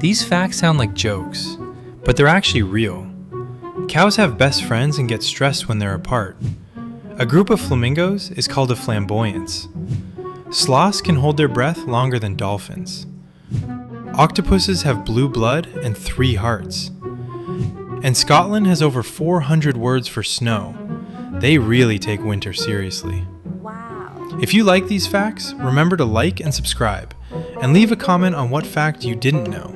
These facts sound like jokes, but they're actually real. Cows have best friends and get stressed when they're apart. A group of flamingos is called a flamboyance. Sloths can hold their breath longer than dolphins. Octopuses have blue blood and 3 hearts. And Scotland has over 400 words for snow. They really take winter seriously. Wow. If you like these facts, remember to like and subscribe, and leave a comment on what fact you didn't know.